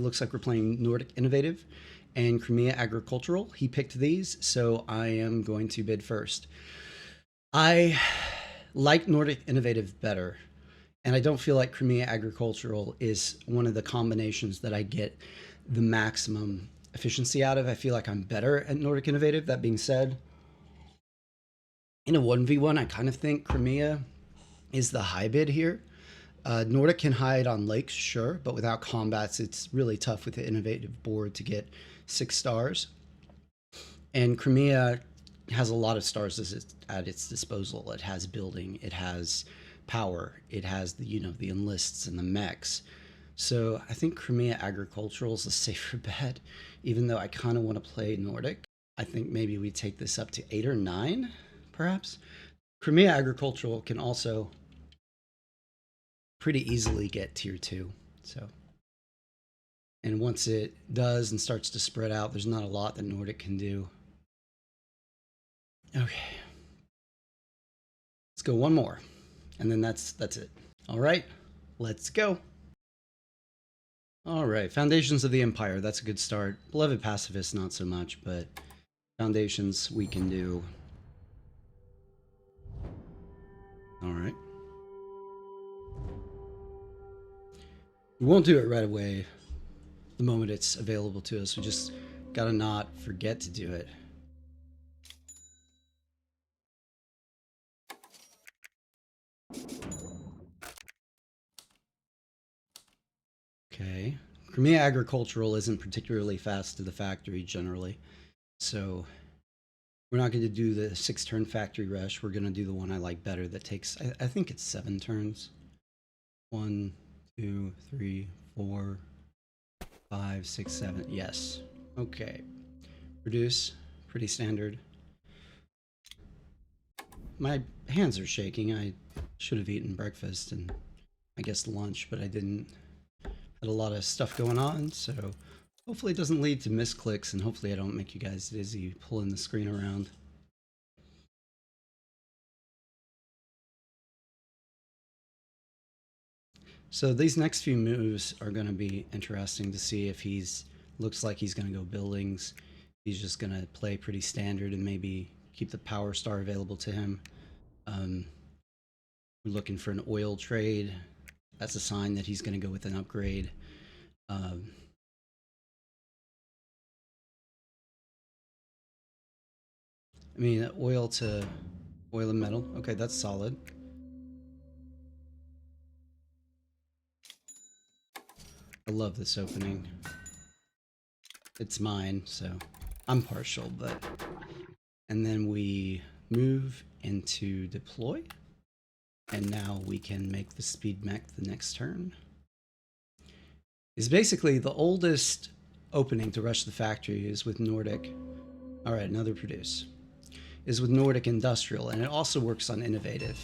It looks like we're playing Nordic Innovative and Crimea Agricultural. He picked these, so I am going to bid first. I like Nordic Innovative better, and I don't feel like Crimea Agricultural is one of the combinations that I get the maximum efficiency out of. I feel like I'm better at Nordic Innovative. That being said, in a 1v1, I kind of think Crimea is the high bid here. Nordic can hide on lakes, sure, but without combats, it's really tough with the innovative board to get 6 stars. And Crimea has a lot of stars at its disposal. It has building, it has power, it has the enlists and the mechs. So I think Crimea Agricultural is a safer bet, even though I kind of want to play Nordic. I think maybe we take this up to 8 or 9, perhaps. Crimea Agricultural can also pretty easily get tier 2. So, and once it does and starts to spread out, there's not a lot that Nordic can do. Okay. Let's go one more. And then that's it. All right. Let's go. All right. Foundations of the Empire. That's a good start. Beloved Pacifist, not so much, but Foundations we can do. All right. We won't do it right away the moment it's available to us. We just gotta not forget to do it. Okay. Crimea Agricultural isn't particularly fast to the factory generally, so we're not going to do the 6-turn factory rush. We're going to do the one I like better that takes, I think it's 7 turns. 1, 2, 3, 4, 5, 6, 7. Yes. Okay. Produce. Pretty standard. My hands are shaking. I should have eaten breakfast and I guess lunch, but I didn't. Had a lot of stuff going on, so hopefully it doesn't lead to misclicks, and hopefully I don't make you guys dizzy pulling the screen around. So these next few moves are going to be interesting to see if looks like he's going to go buildings. He's just going to play pretty standard and maybe keep the power star available to him. We're looking for an oil trade. That's a sign that he's going to go with an upgrade. I mean, oil to oil and metal. Okay, that's solid. I love this opening. It's mine, so I'm partial, but... And then we move into deploy. And now we can make the speed mech the next turn. Is basically the oldest opening to rush the factory is with Nordic. All right, another produce. Is with Nordic Industrial, and it also works on Innovative.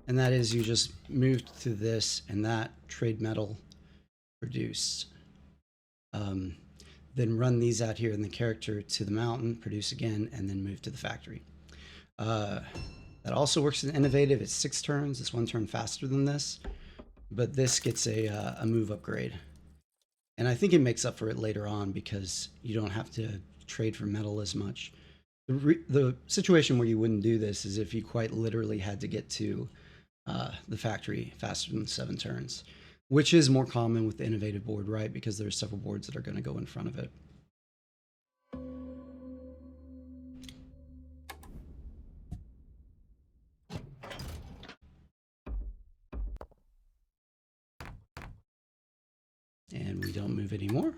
And that is you just move to this and that, trade metal, produce. Then run these out here in the character to the mountain, produce again, and then move to the factory. That also works in Innovative. It's 6 turns. It's 1 turn faster than this. But this gets a move upgrade. And I think it makes up for it later on because you don't have to trade for metal as much. The situation where you wouldn't do this is if you quite literally had to get to the factory faster than 7 turns, which is more common with the Innovative board, right? Because there's several boards that are going to go in front of it. And we don't move anymore.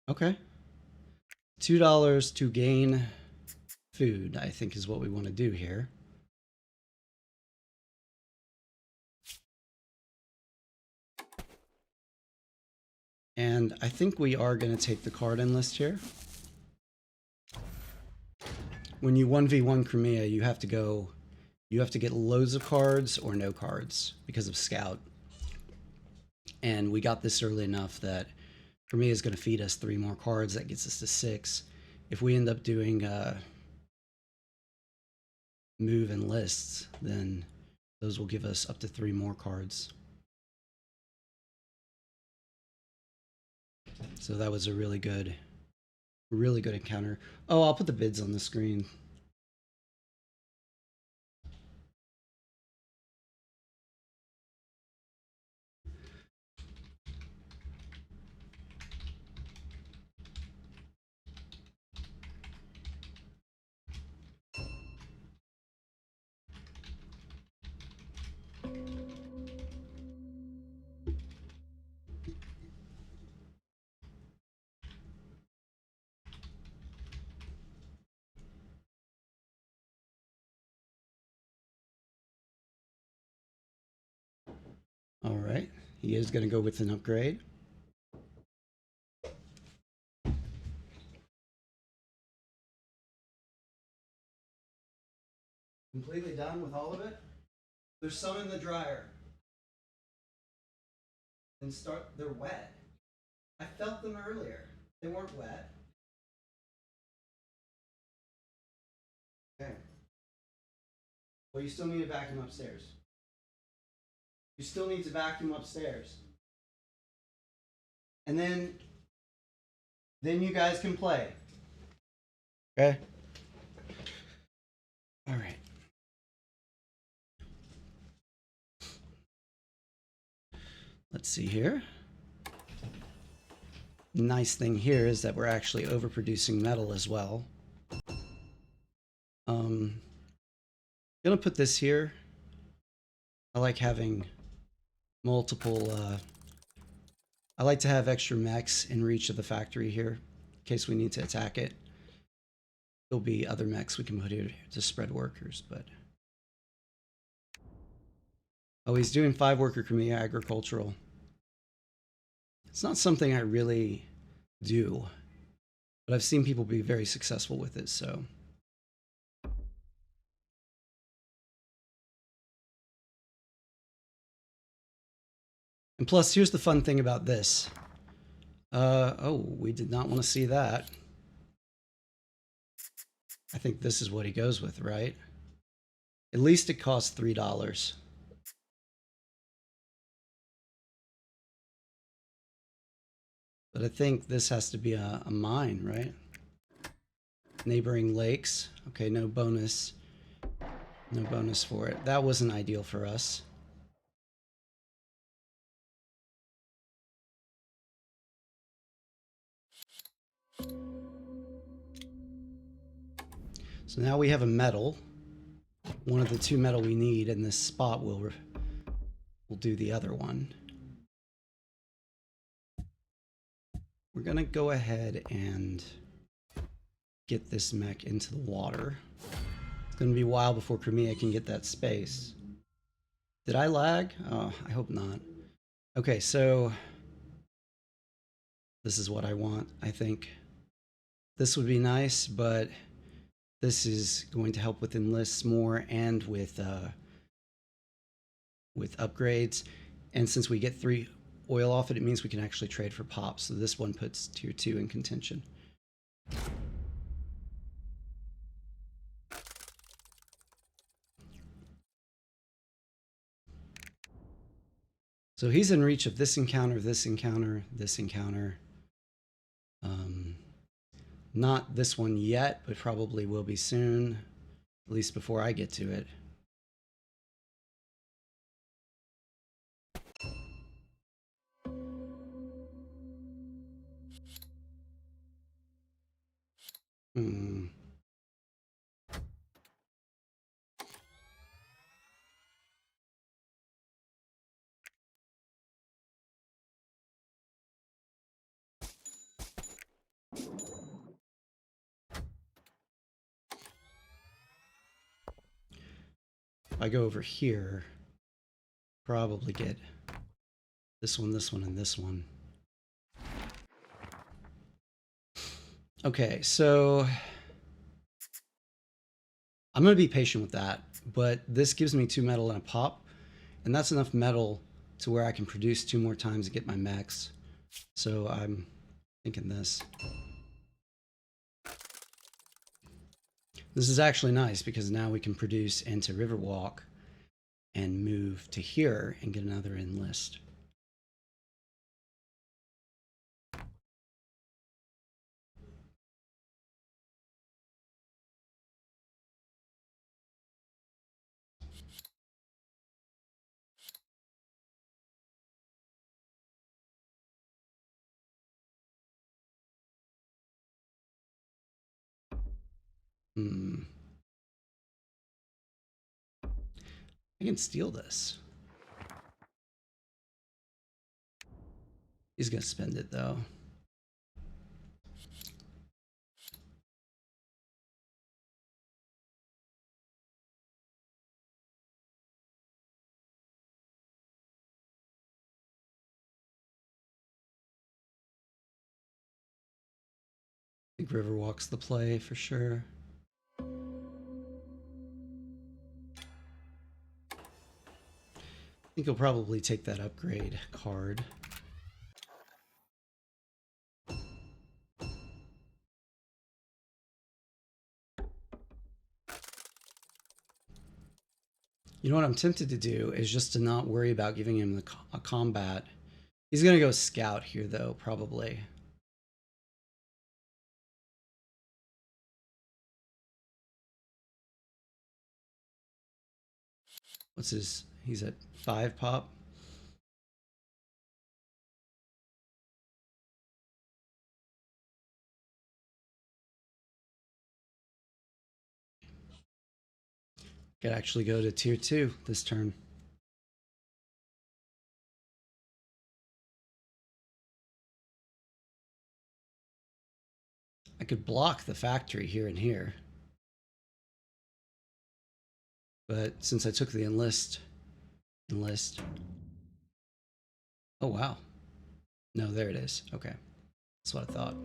Okay. $2 to gain food, I think, is what we want to do here. And I think we are going to take the card enlist here. When you 1v1 Crimea, you have to get loads of cards or no cards because of scout. And we got this early enough that Crimea is going to feed us 3 more cards. That gets us to 6. If we end up doing move enlists, then those will give us up to 3 more cards. So that was a really good encounter. Oh, I'll put the bids on the screen. All right, he is going to go with an upgrade. Completely done with all of it? There's some in the dryer. And they're wet. I felt them earlier. They weren't wet. Okay. Well, you still need to vacuum upstairs. You still need to vacuum upstairs. And then you guys can play. Okay? All right. Let's see here. Nice thing here is that we're actually overproducing metal as well. I'm gonna put this here. I like having multiple, I like to have extra mechs in reach of the factory here in case we need to attack it. There'll be other mechs we can put here to spread workers, but... Oh, he's doing 5-worker Crimea Agricultural. It's not something I really do, but I've seen people be very successful with it, so... And plus, here's the fun thing about this. Oh, we did not want to see that. I think this is what he goes with, right? At least it costs $3. But I think this has to be a mine, right? Neighboring lakes. Okay, no bonus. No bonus for it. That wasn't ideal for us. So now we have a metal. One of the 2 metal we need, and this spot will do the other one. We're gonna go ahead and get this mech into the water. It's gonna be a while before Crimea can get that space. Did I lag? Oh, I hope not. Okay, so this is what I want, I think. This would be nice, but this is going to help with enlists more and with upgrades. And since we get 3 oil off it, it means we can actually trade for pops. So this one puts tier 2 in contention. So he's in reach of this encounter, this encounter, this encounter. Not this one yet, but probably will be soon, at least before I get to it. If I go over here, probably get this one, and this one. Okay, so I'm going to be patient with that, but this gives me 2 metal and a pop, and that's enough metal to where I can produce 2 more times and get my max. So I'm thinking this. This is actually nice because now we can produce into Riverwalk and move to here and get another enlist. I can steal this. He's gonna spend it though. I think Riverwalk's the play for sure. I think he'll probably take that upgrade card. You know what I'm tempted to do is just to not worry about giving him a combat. He's gonna go scout here though, probably. What's his? He's at 5 pop. Could actually go to tier 2 this turn. I could block the factory here and here. But since I took the enlist. Oh, wow. No, there it is. Okay. That's what I thought.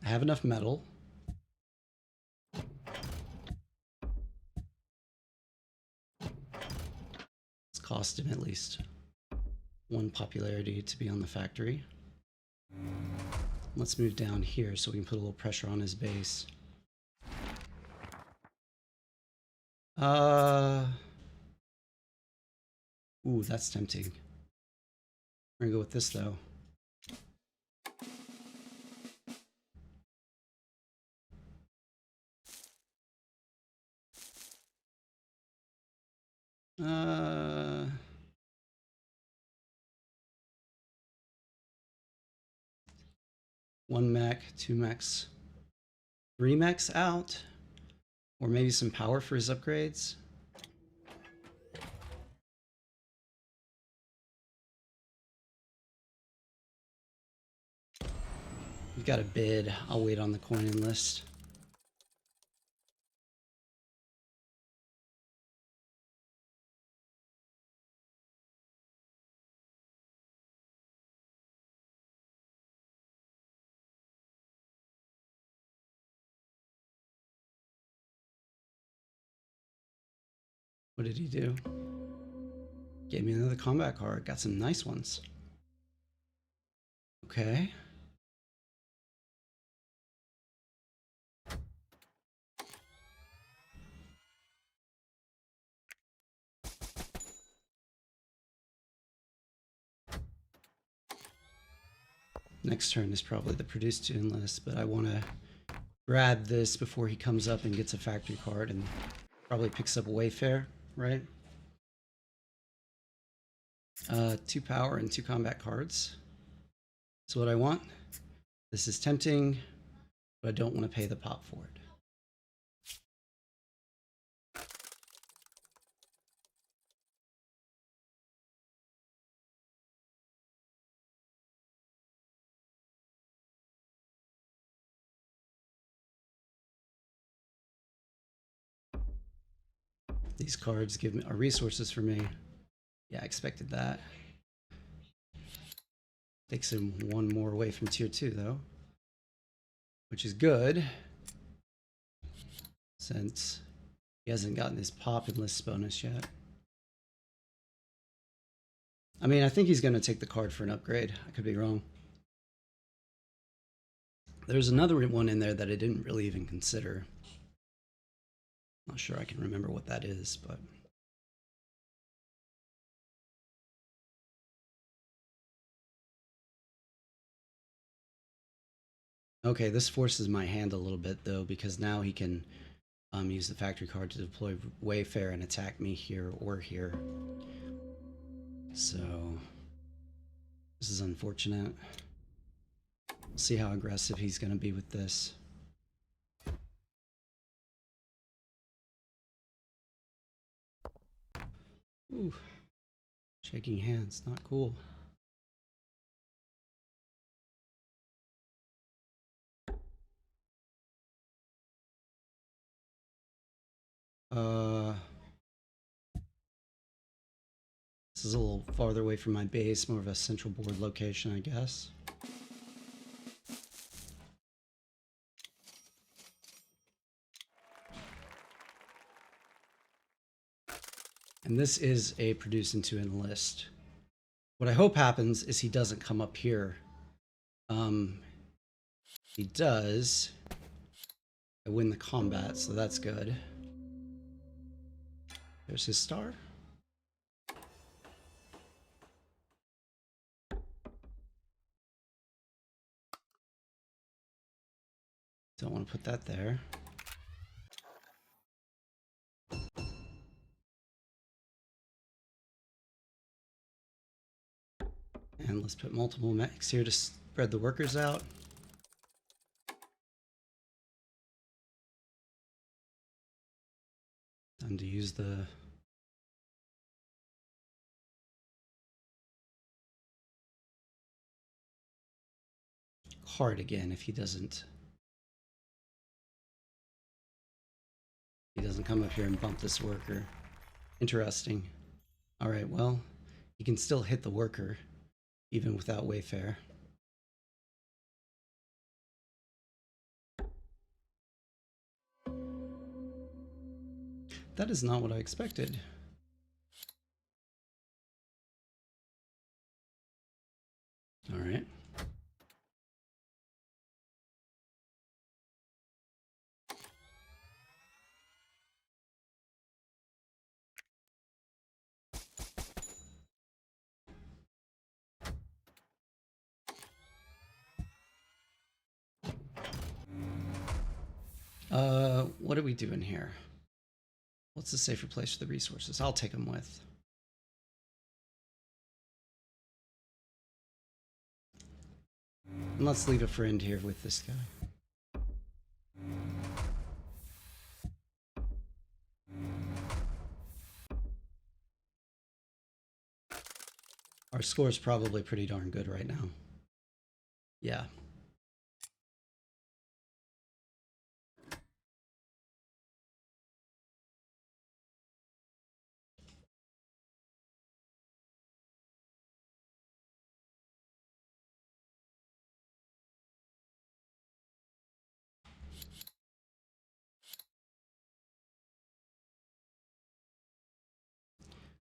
I have enough metal. It's cost him at least 1 popularity to be on the factory. Let's move down here so we can put a little pressure on his base. Ooh, that's tempting. We're gonna go with this though. One mech, 2 mechs, 3 mechs out, or maybe some power for his upgrades. We've got a bid. I'll wait on the coin enlist. What did he do? Gave me another combat card. Got some nice ones. Okay. Next turn is probably the produce to enlist, but I want to grab this before he comes up and gets a factory card and probably picks up Wayfair, right? 2 power and 2 combat cards. That's what I want. This is tempting, but I don't want to pay the pop for it. These cards give me resources for me. Yeah, I expected that. Takes him 1 more away from tier 2 though, which is good since he hasn't gotten his pop enlist bonus yet. I mean, I think he's going to take the card for an upgrade. I could be wrong. There's another one in there that I didn't really even consider. Not sure I can remember what that is, but... Okay, this forces my hand a little bit, though, because now he can use the factory card to deploy Wayfair and attack me here or here. So, this is unfortunate. We'll see how aggressive he's going to be with this. Ooh, shaking hands, not cool. This is a little farther away from my base, more of a central board location, I guess. And this is a produce into enlist. What I hope happens is he doesn't come up here. He does. I win the combat, so that's good. There's his star. Don't want to put that there. And let's put multiple mechs here to spread the workers out. Time to use the card again if he doesn't come up here and bump this worker. Interesting. All right, well, he can still hit the worker even without Wayfair. That is not what I expected. All right. What are we doing here? What's a safer place for the resources? I'll take them with. And let's leave a friend here with this guy. Our score is probably pretty darn good right now. Yeah.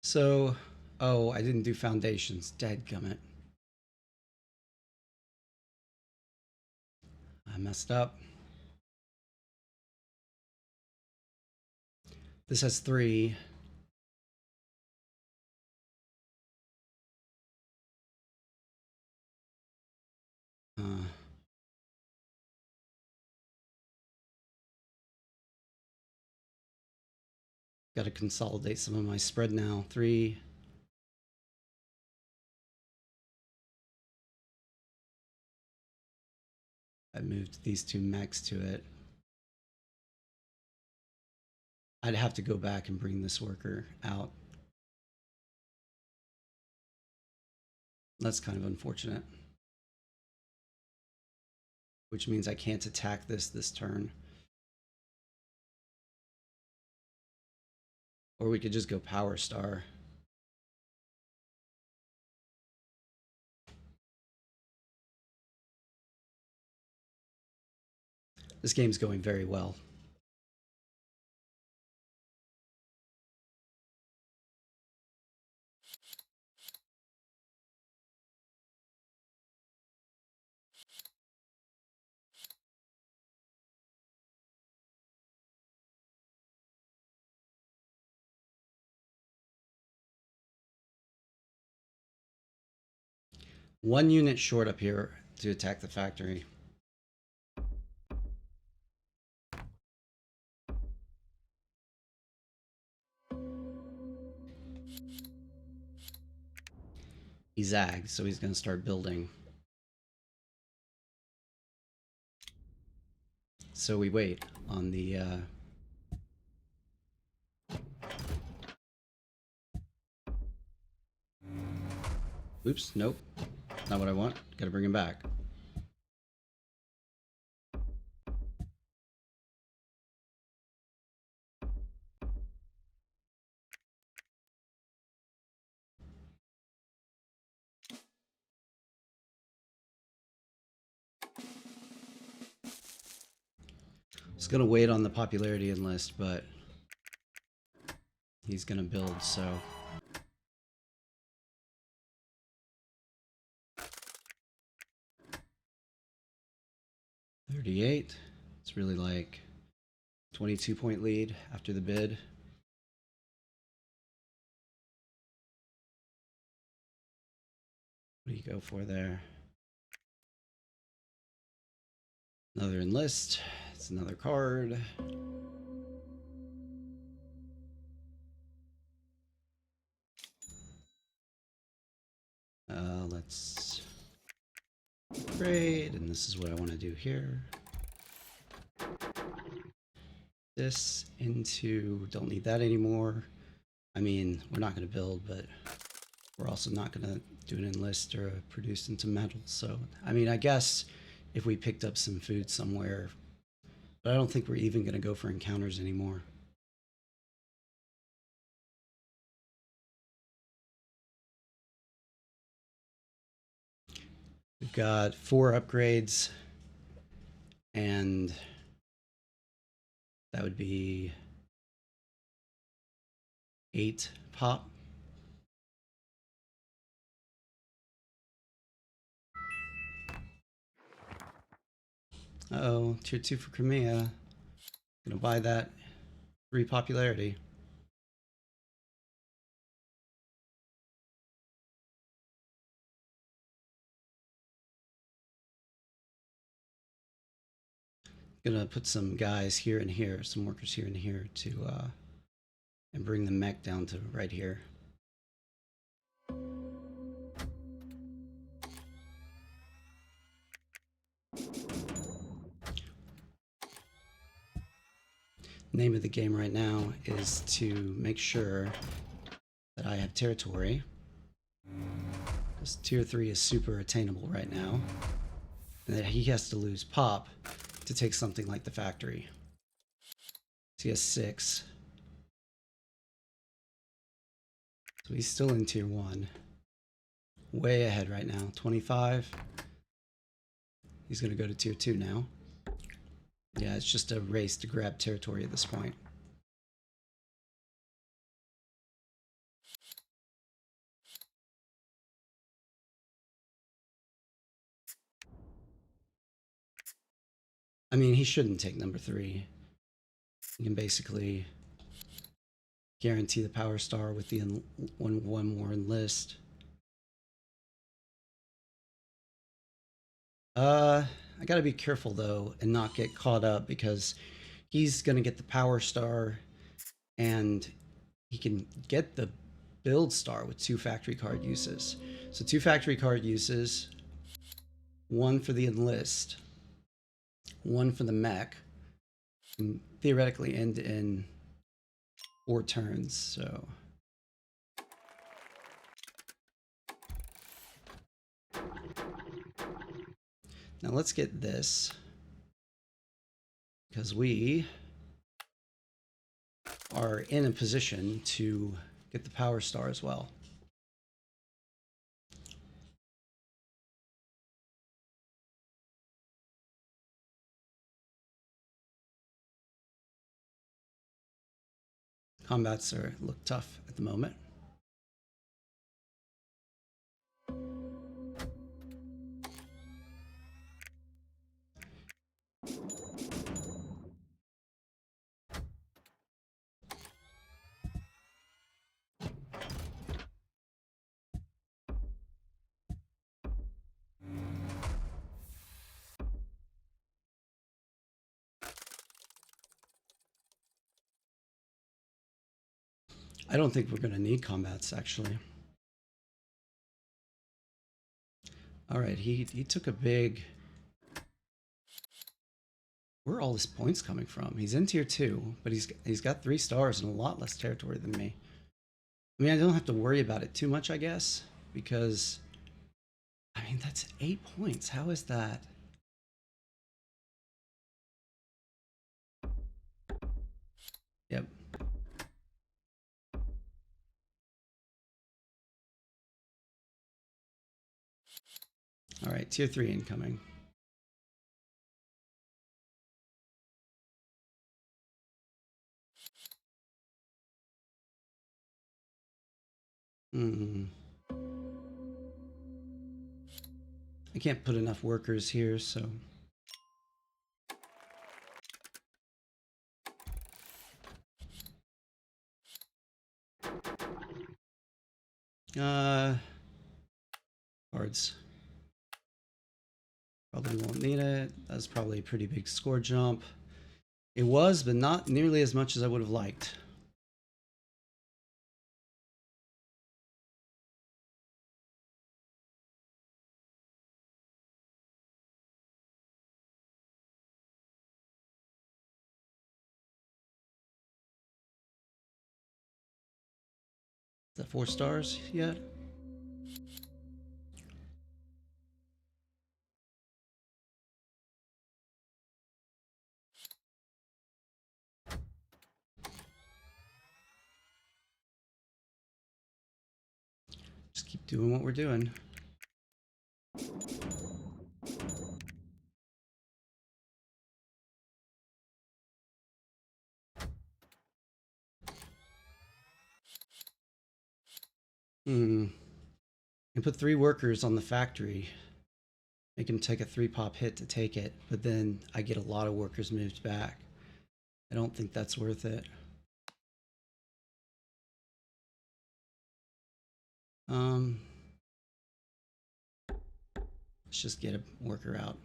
So, oh, I didn't do foundations. Dadgummit. I messed up. This has 3. Got to consolidate some of my spread now. 3. I moved these 2 mechs to it. I'd have to go back and bring this worker out. That's kind of unfortunate. Which means I can't attack this turn. Or we could just go Power Star. This game's going very well. One unit short up here to attack the factory. He zagged, so he's going to start building. So we wait on the... Oops, nope. Not what I want. Gotta bring him back. I was gonna wait on the popularity enlist, but he's gonna build, so... $38. It's really like 22-point lead after the bid. What do you go for there? Another enlist. It's another card. Let's trade, and this is what I want to do here. This into, don't need that anymore. I mean, we're not going to build, but we're also not going to do an enlist or produce into metal. So, I mean, I guess if we picked up some food somewhere, but I don't think we're even going to go for encounters anymore. We've got 4 upgrades, and that would be 8 pop. Uh-oh, tier 2 for Crimea. Gonna buy that 3 popularity. Gonna put some guys here and here, some workers here and here to and bring the mech down to right here. Name of the game right now is to make sure that I have territory. This tier 3 is super attainable right now. And that he has to lose pop to take something like the factory. So he has 6. So he's still in tier 1. Way ahead right now. 25. He's going to go to tier 2 now. Yeah, it's just a race to grab territory at this point. I mean, he shouldn't take number 3. You can basically guarantee the power star with the one more enlist. I gotta be careful though and not get caught up because he's gonna get the power star and he can get the build star with 2 factory card uses. So 2 factory card uses, 1 for the enlist, 1 for the mech, and theoretically end in 4 turns. So now let's get this because we are in a position to get the power star as well. Combats look tough at the moment. I don't think we're going to need combats, actually. All right, he took a big... Where are all his points coming from? He's in tier 2, but he's got 3 stars and a lot less territory than me. I mean, I don't have to worry about it too much, I guess, because... I mean, that's 8 points. How is that? Yep. All right, tier 3 incoming. I can't put enough workers here, so... Cards. Probably won't need it. That's probably a pretty big score jump. It was, but not nearly as much as I would have liked. Is that 4 stars yet? Just keep doing what we're doing. And put 3 workers on the factory. Make him take a 3-pop hit to take it, but then I get a lot of workers moved back. I don't think that's worth it. Let's just get a worker out.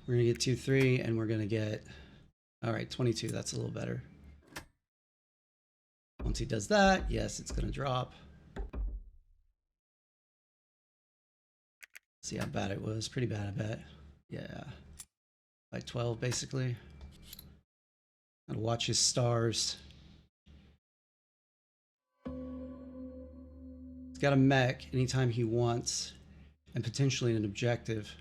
We're gonna get 2-3, and we're gonna get... All right, 22, that's a little better. Once he does that, yes, it's gonna drop. See how bad it was. Pretty bad, I bet. Yeah. Like 12, basically. Gotta watch his stars. He's got a mech anytime he wants, and potentially an objective.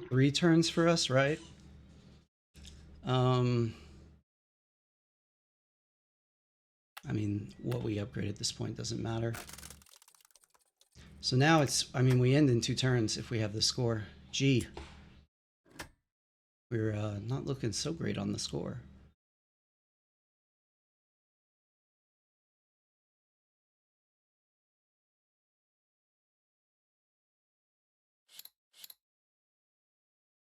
Three turns for us, right? I mean, what we upgrade at this point doesn't matter. So now it's, I mean, we end in 2 turns if we have the score. Gee. We're not looking so great on the score.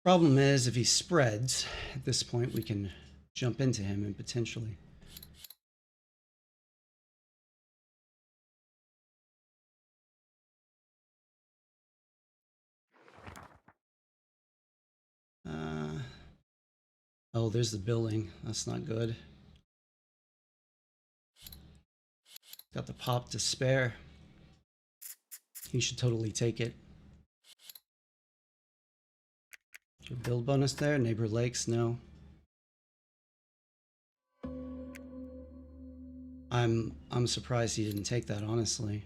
Problem is, if he spreads, at this point we can jump into him and potentially... Oh, there's the building. That's not good. Got the pop to spare. He should totally take it. Build bonus there. Neighbor Lakes, no. I'm surprised he didn't take that, honestly.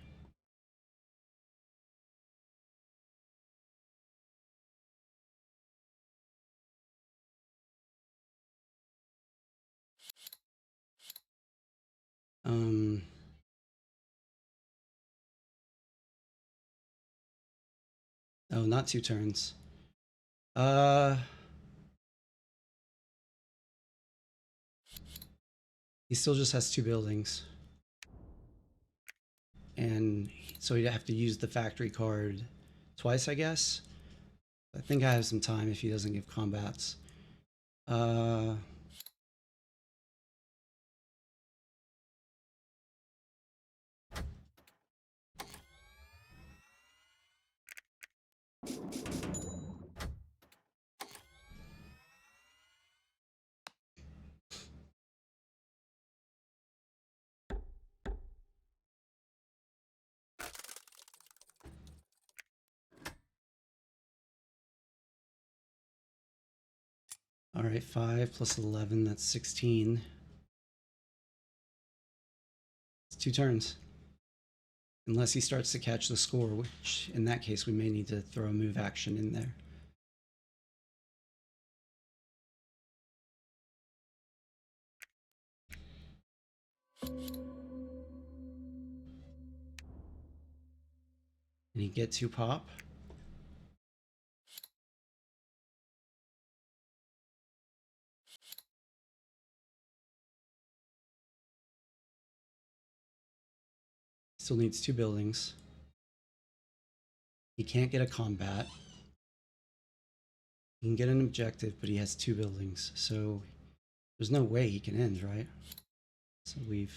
Oh, not 2 turns. He still just has 2 buildings. And so he'd have to use the factory card twice, I guess. I think I have some time if he doesn't give combats. All right, 5 plus 11, that's 16. It's 2 turns. Unless he starts to catch the score, which in that case we may need to throw a move action in there. And he get 2 pop. Still needs 2 buildings. He can't get a combat. He can get an objective, but he has 2 buildings, so there's no way he can end, right? So we've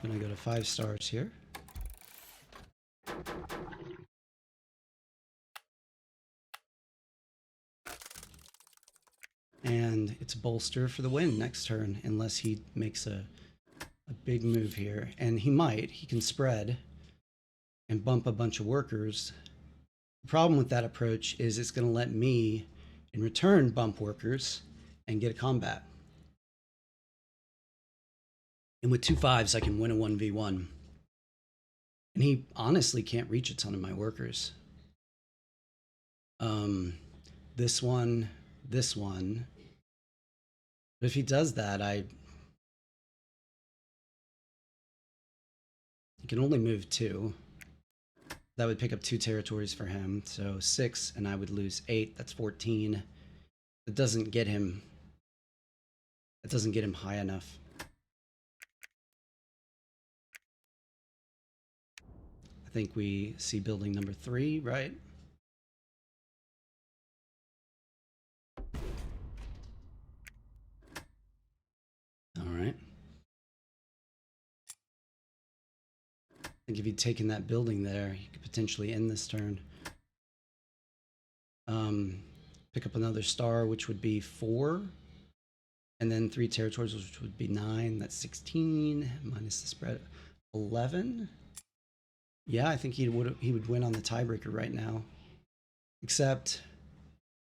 gonna go to 5 stars here. And it's bolster for the win next turn, unless he makes a big move here. And he might. He can spread and bump a bunch of workers. The problem with that approach is it's going to let me, in return, bump workers and get a combat. And with 2 5s, I can win a 1v1. And he honestly can't reach a ton of my workers. This one. But if he does that, he can only move 2. That would pick up 2 territories for him. So 6, and I would lose 8. That's 14. That doesn't get him. That doesn't get him high enough. I think we see building number 3, right? All right. I think if he'd taken that building there, he could potentially end this turn. Pick up another star, which would be 4. And then 3 territories, which would be 9. That's 16 minus the spread, 11. Yeah, I think he would win on the tiebreaker right now. Except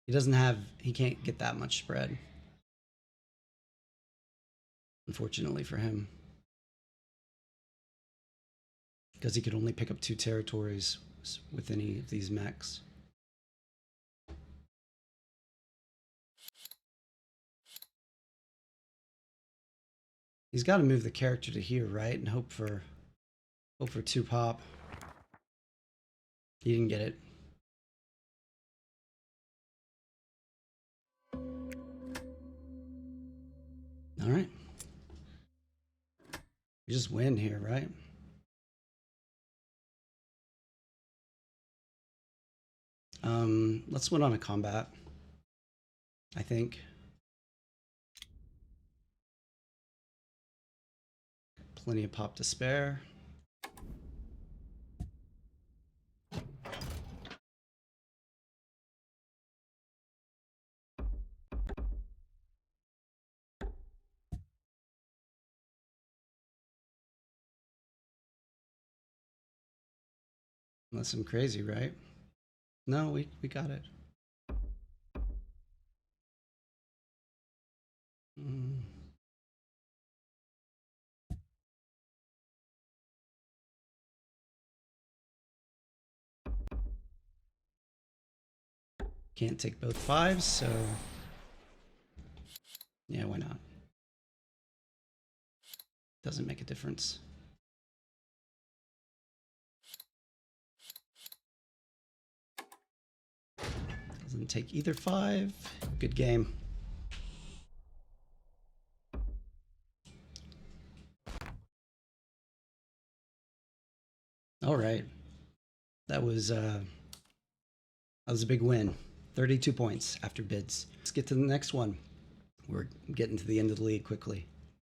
he can't get that much spread. Unfortunately for him. Because he could only pick up 2 territories with any of these mechs. He's got to move the character to here, right? And hope for 2 pop. He didn't get it. All right. We just win here, right? Let's win on a combat, I think. Plenty of pop to spare. Unless I'm crazy, right? No, we got it. Can't take both 5s, so yeah, why not? Doesn't make a difference. Doesn't take either 5. Good game. All right. That was a big win. 32 points after bids. Let's get to the next one. We're getting to the end of the league quickly.